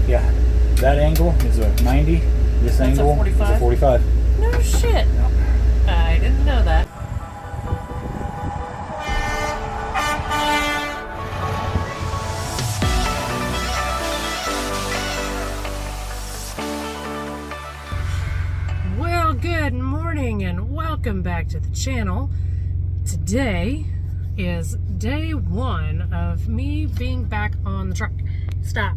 Yeah. That angle is a 90. This That's angle a 45? is a 45. No shit. Yep. I didn't know that. Well, good morning and welcome back to the channel. Today is day one of me being back on the truck. Stop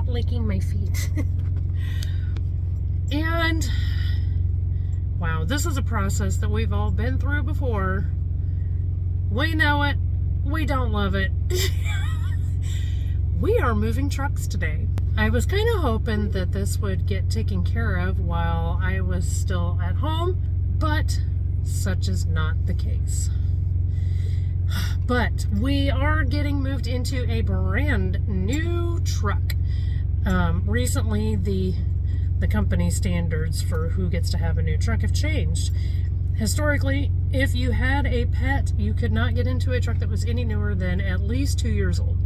licking my feet. And wow, this is a process that we've all been through before. We know it, we don't love it. We are moving trucks today. I was kind of hoping that this would get taken care of while I was still at home, but such is not the case. But we are getting moved into a brand new truck. Recently, the company standards for who gets to have a new truck have changed. Historically, if you had a pet, you could not get into a truck that was any newer than at least 2 years old.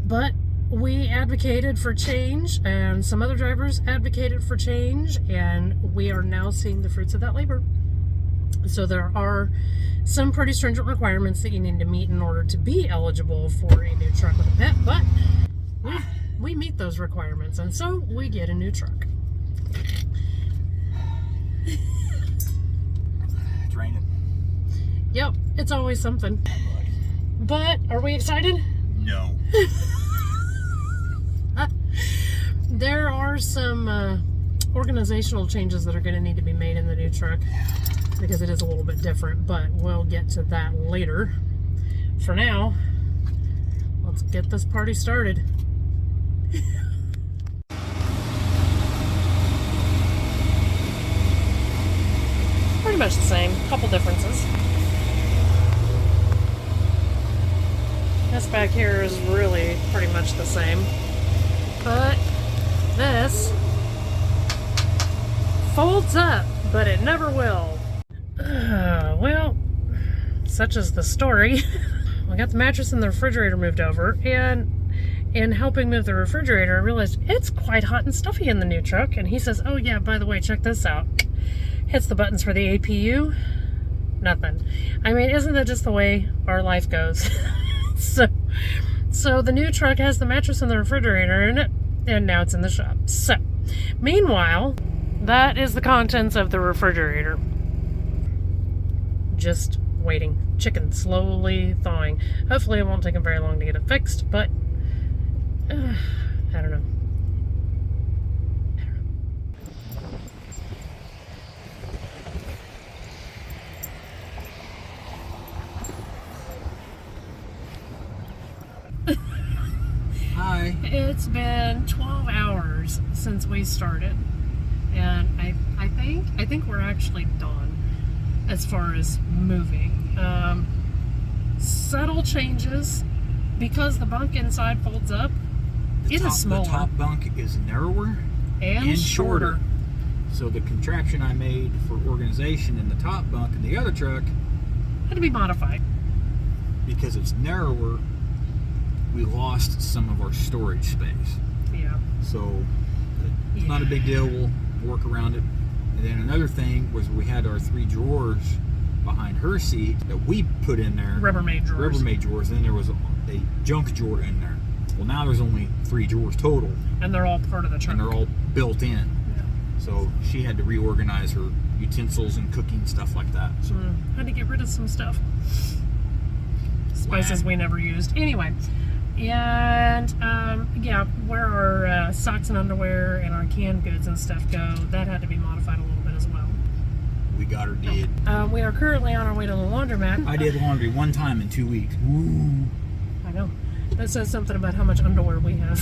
But we advocated for change, and some other drivers advocated for change, and we are now seeing the fruits of that labor. So there are some pretty stringent requirements that you need to meet in order to be eligible for a new truck with a pet, but we meet those requirements, and so we get a new truck. It's raining. Yep, it's always something. But are we excited? No. There are some organizational changes that are going to need to be made in the new truck because it is a little bit different, but we'll get to that later. For now, let's get this party started. Pretty much the same, couple differences. This back here is really pretty much the same, but this folds up, but it never will. Well, such is the story. We got the mattress and the refrigerator moved over, and in helping move the refrigerator, I realized it's quite hot and stuffy in the new truck. And he says, oh yeah, by the way, check this out. Hits the buttons for the APU. Nothing. I mean, isn't that just the way our life goes? So the new truck has the mattress and the refrigerator in it, and now it's in the shop. So, meanwhile, that is the contents of the refrigerator. Just waiting. Chicken slowly thawing. Hopefully it won't take them very long to get it fixed, but I don't know. Hi. It's been 12 hours since we started, and I think we're actually done as far as moving. Subtle changes because the bunk inside folds up. It is smaller. The top bunk is narrower and shorter. So the contraption I made for organization in the top bunk in the other truck Had to be modified. because it's narrower, we lost some of our storage space. Yeah. So it's not a big deal. We'll work around it. And then another thing was we had our 3 drawers behind her seat that we put in there. Rubbermaid drawers. Rubbermaid drawers. And then there was a junk drawer in there. Well, now there's only 3 drawers total. And they're all part of the truck. And they're all built in. Yeah. So she had to reorganize her utensils and cooking stuff like that. So Had to get rid of some stuff. Spices we never used. Anyway. And yeah, where our socks and underwear and our canned goods and stuff go, that had to be modified a little bit as well. we got her did. We are currently on our way to the laundromat. I did laundry one time in 2 weeks. Woo. I know. That says something about how much underwear we have.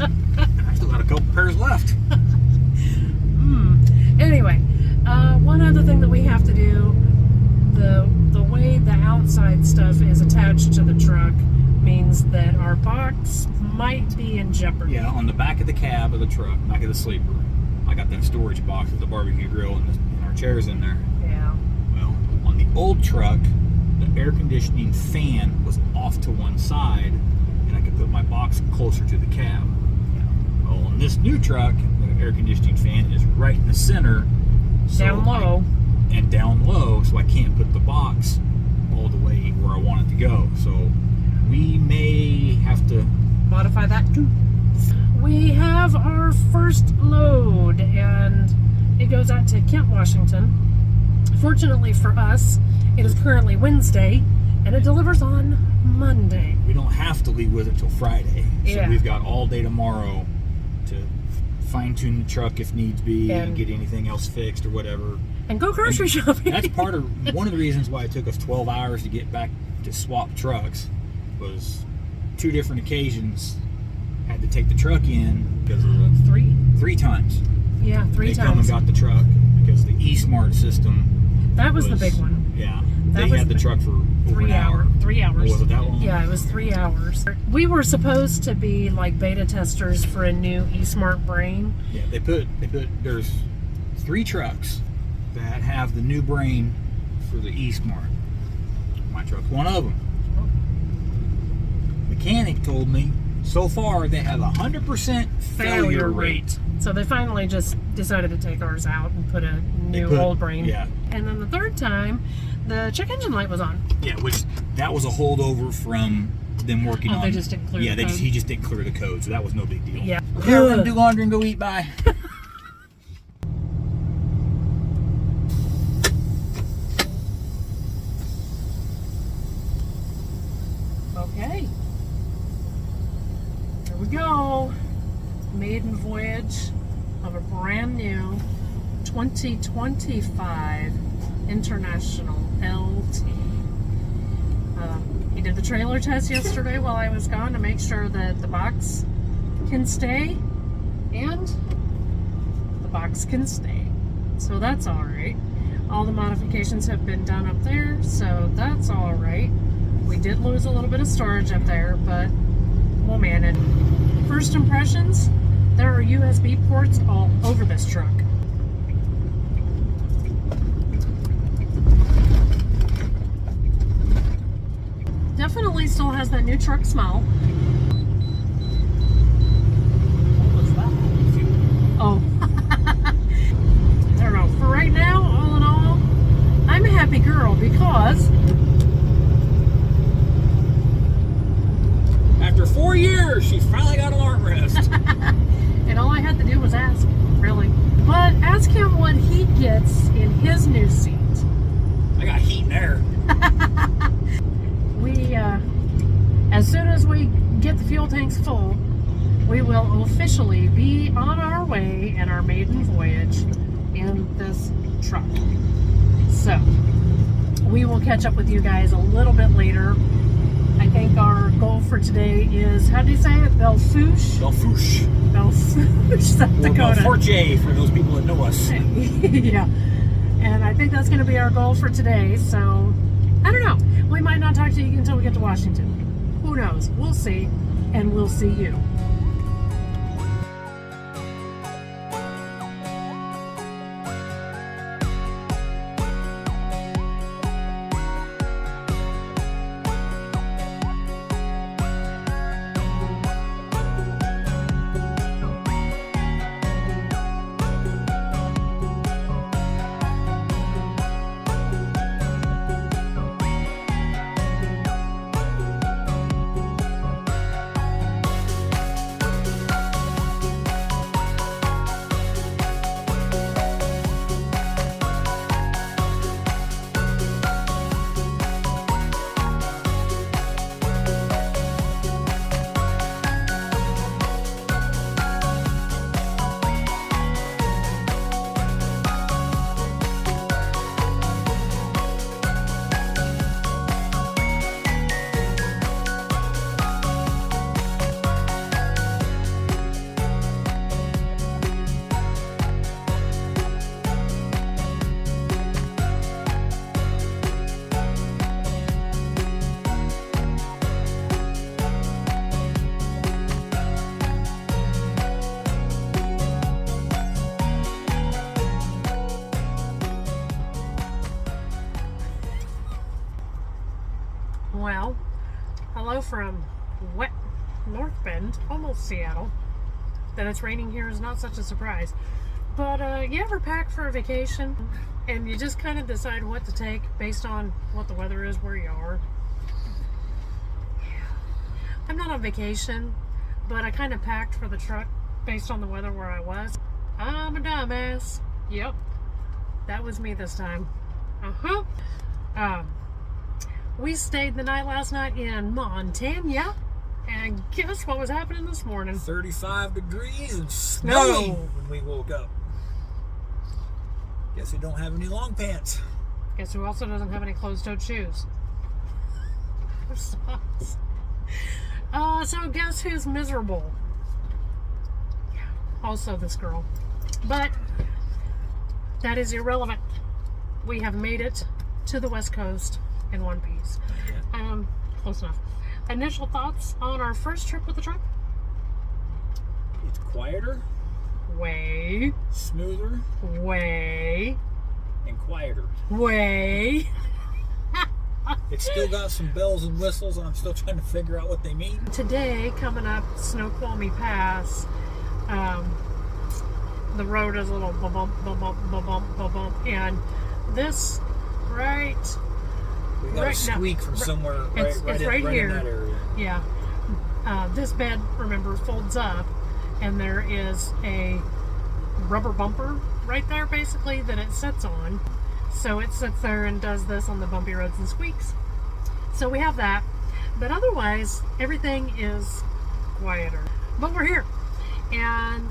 I still got a couple pairs left. Anyway, one other thing that we have to do, the way the outside stuff is attached to the truck means that our box might be in jeopardy. Yeah, on the back of the cab of the truck, back of the sleeper, I got that storage box with the barbecue grill and our chairs in there. Yeah. Well, on the old truck, the air conditioning fan was off to one side, and I could put my box closer to the cab. Well, on this new truck, the air conditioning fan is right in the center. Down low. And down low, so I can't put the box all the way where I want it to go. So we may have to modify that too. We have our first load, and it goes out to Kent, Washington. Fortunately for us, it is currently Wednesday, and it delivers on Monday. We don't have to leave with it till Friday. So we've got all day tomorrow to fine-tune the truck if needs be and get anything else fixed or whatever. And go grocery shopping. That's one of the reasons why it took us 12 hours to get back to swap trucks. Was 2 different occasions had to take the truck in because of the three times. Yeah, 3 times. They come and got the truck because the eSmart system. That was the big one. Yeah, they had the truck for over an hour. 3 hours. Oh, was it that long? Yeah, it was 3 hours. We were supposed to be like beta testers for a new eSmart brain. Yeah, they put there's 3 trucks that have the new brain for the eSmart. My truck's one of them. Mechanic told me so far they have 100% failure rate. So they finally just decided to take ours out and put a new old brain. Yeah. And then the third time, the check engine light was on. Yeah, which that was a holdover from them working on. They just didn't clear the code. He just didn't clear the code, so that was no big deal. Yeah. Okay, we're gonna do laundry and go eat. Bye. Okay. Here we go. Maiden voyage of a brand new 2025 International LT. He did the trailer test yesterday while I was gone to make sure that the box can stay, and the box can stay. So that's all right. All the modifications have been done up there, so that's all right. We did lose a little bit of storage up there, but we'll manage. First impressions, there are USB ports all over this truck. Definitely still has that new truck smell. What was that? Oh. I don't know. For right now, all in all, I'm a happy girl because after 4 years, she finally got an armrest. and all I had to do was ask, really. But ask him what he gets in his new seat. I got heat and air. As soon as we get the fuel tanks full, we will officially be on our way in our maiden voyage in this truck. So, we will catch up with you guys a little bit later. I think our goal for today is, how do you say it? Belfouche? Belfouche. Belfouche, South Dakota. Or Belforge for those people that know us. Yeah. And I think that's going to be our goal for today. So, I don't know. We might not talk to you until we get to Washington. Who knows? We'll see. And we'll see you. Well, hello from North Bend, almost Seattle. That it's raining here is not such a surprise. But you ever pack for a vacation and you just kind of decide what to take based on what the weather is where you are? I'm not on vacation, but I kind of packed for the truck based on the weather where I was. I'm a dumbass. Yep, that was me this time. We stayed the night last night in Montana, and guess what was happening this morning? 35 degrees and snowing when we woke up. Guess we don't have any long pants. Guess who also doesn't have any closed-toed shoes? So guess who's miserable? Also this girl. But that is irrelevant. We have made it to the West Coast in one piece. Close enough. Initial thoughts on our first trip with the truck? It's quieter, Way. smoother, Way. and quieter. Way. It's still got some bells and whistles, and I'm still trying to figure out what they mean. Today, coming up Snoqualmie Pass, the road is a little bump, and this right We got right a squeak now, from somewhere it's right here. in that area. Yeah. This bed, remember, folds up, and there is a rubber bumper right there, basically, that it sits on. So it sits there and does this on the bumpy roads and squeaks. So we have that. But otherwise, everything is quieter. But we're here. And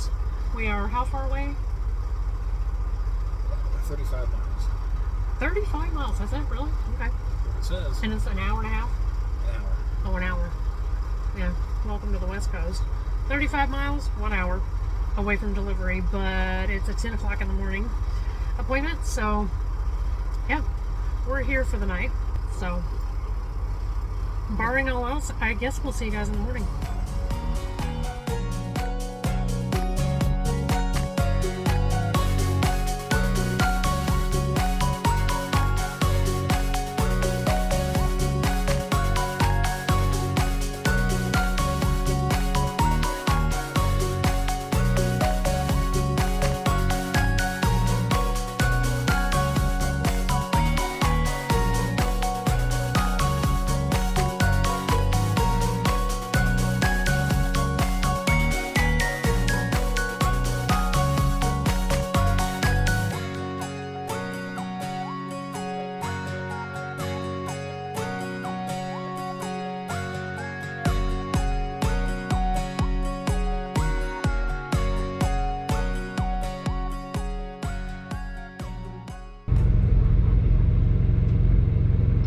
we are how far away? 35 miles. 35 miles. Is that really? Okay. It says. And it's an hour and a half? An hour. Oh, an hour. Yeah. Welcome to the West Coast. 35 miles, 1 hour away from delivery. But it's a 10 o'clock in the morning appointment. So, yeah. We're here for the night. So, barring all else, I guess we'll see you guys in the morning.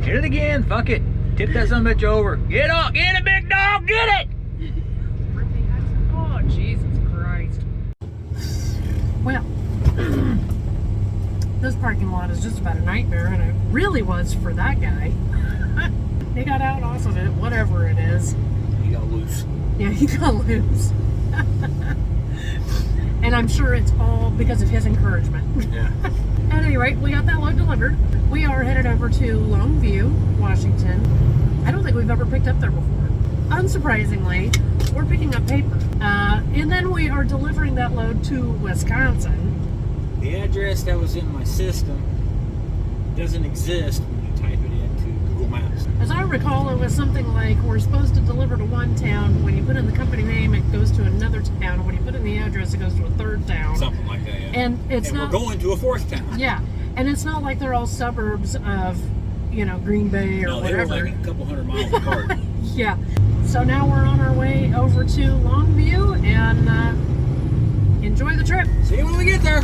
Hit it again. Fuck it. Tip that son of a bitch over. Get up. Get it, big dog. Get it. Oh, Jesus Christ. Well, this parking lot is just about a nightmare, and it really was for that guy. He got out off of it, whatever it is. He got loose. Yeah, he got loose. And I'm sure it's all because of his encouragement. Yeah. At any rate, we got that load delivered. We are headed over to Longview, Washington. I don't think we've ever picked up there before. Unsurprisingly, we're picking up paper. And then we are delivering that load to Wisconsin. The address that was in my system doesn't exist when you type it into Google Maps. As I recall, it was something like we're supposed to deliver to one town. When you put in the company name, it goes to another town. When you put in the address, it goes to a third town. Something like that, yeah. And it's not. We're going to a fourth town. Yeah, and it's not like they're all suburbs of, Green Bay or No, they whatever. were like a couple hundred miles apart. Yeah. So now we're on our way over to Longview and enjoy the trip. See you when we get there.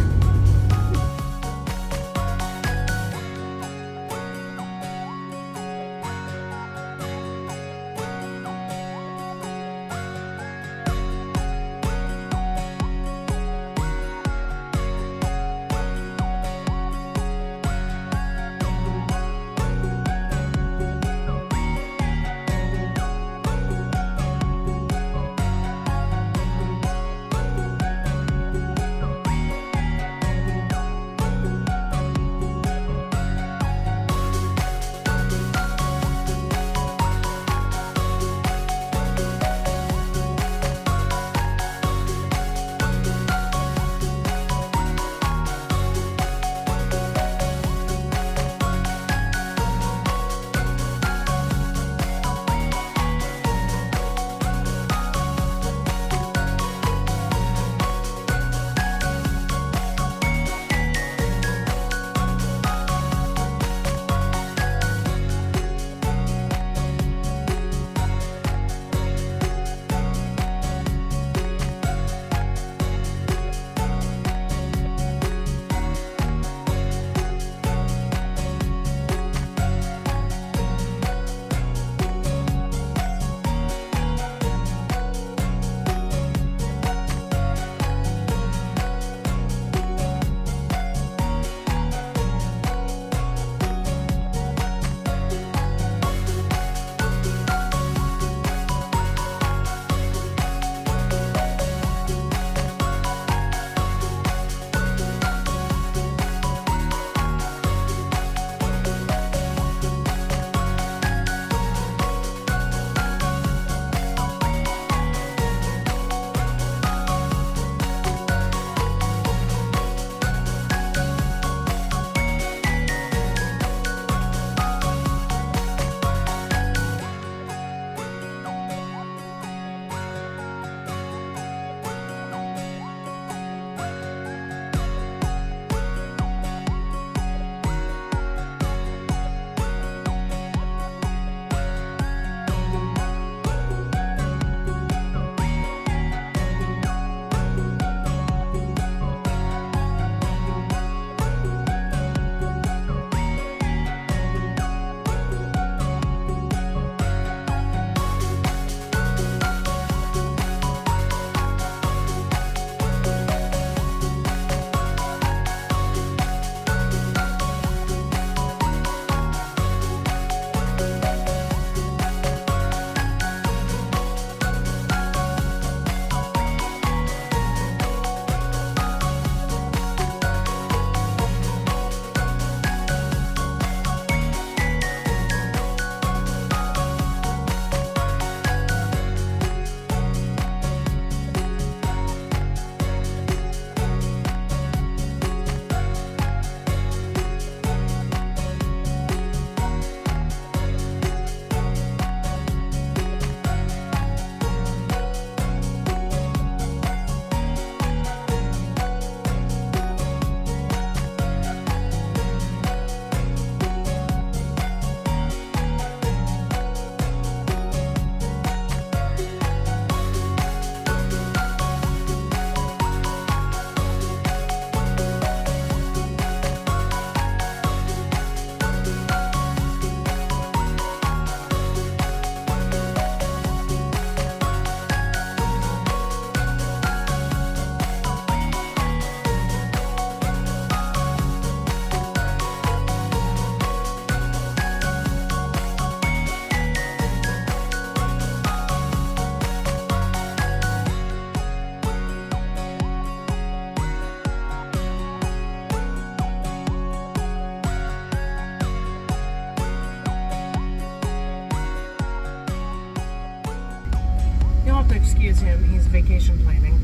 him. He's vacation planning.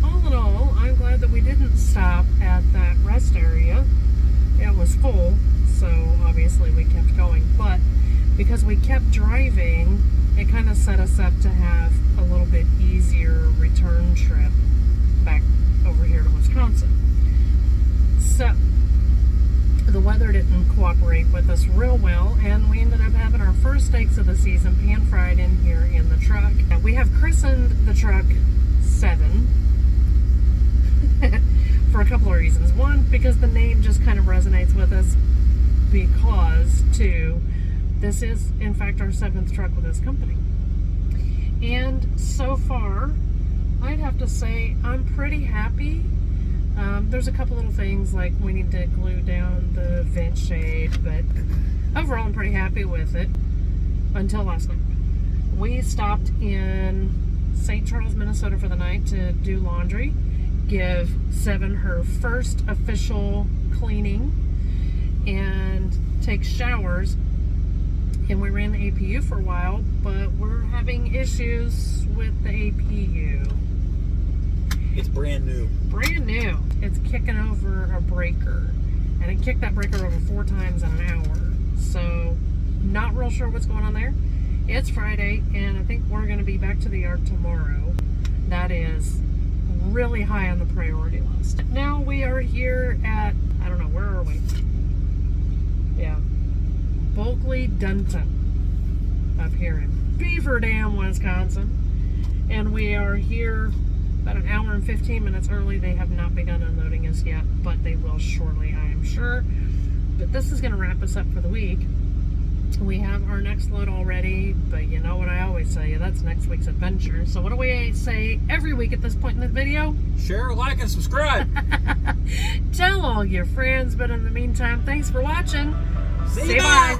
All in all, I'm glad that we didn't stop at that rest area. It was full, so obviously we kept going. But because we kept driving, it kind of set us up to have a little bit easier return trip back over here to Wisconsin. So the weather didn't cooperate with us real well, and we ended up having our first steaks of the season pan-fried in here in the truck. We have christened the truck 7 for a couple of reasons. One, because the name just kind of resonates with us, because 2, this is in fact our 7th truck with this company. And so far, I'd have to say I'm pretty happy. There's a couple little things like we need to glue down the vent shade, but overall I'm pretty happy with it until last night. We stopped in St. Charles, Minnesota for the night to do laundry, give 7 her first official cleaning, and take showers. And we ran the APU for a while, but we're having issues with the APU. It's brand new. Brand new. It's kicking over a breaker. And it kicked that breaker over 4 times in an hour. So, not real sure what's going on there. It's Friday, and I think we're going to be back to the yard tomorrow. That is really high on the priority list. Now we are here at, I don't know, where are we? Yeah. Bulkley Dunton. Up here in Beaver Dam, Wisconsin. And we are here about an hour and 15 minutes early. They have not begun unloading us yet, but they will shortly, I am sure. But this is going to wrap us up for the week. We have our next load already, but you know what I always tell you, that's next week's adventure. So what do we say every week at this point in the video? Share, like, and subscribe. Tell all your friends, but in the meantime, thanks for watching. See Say you. bye.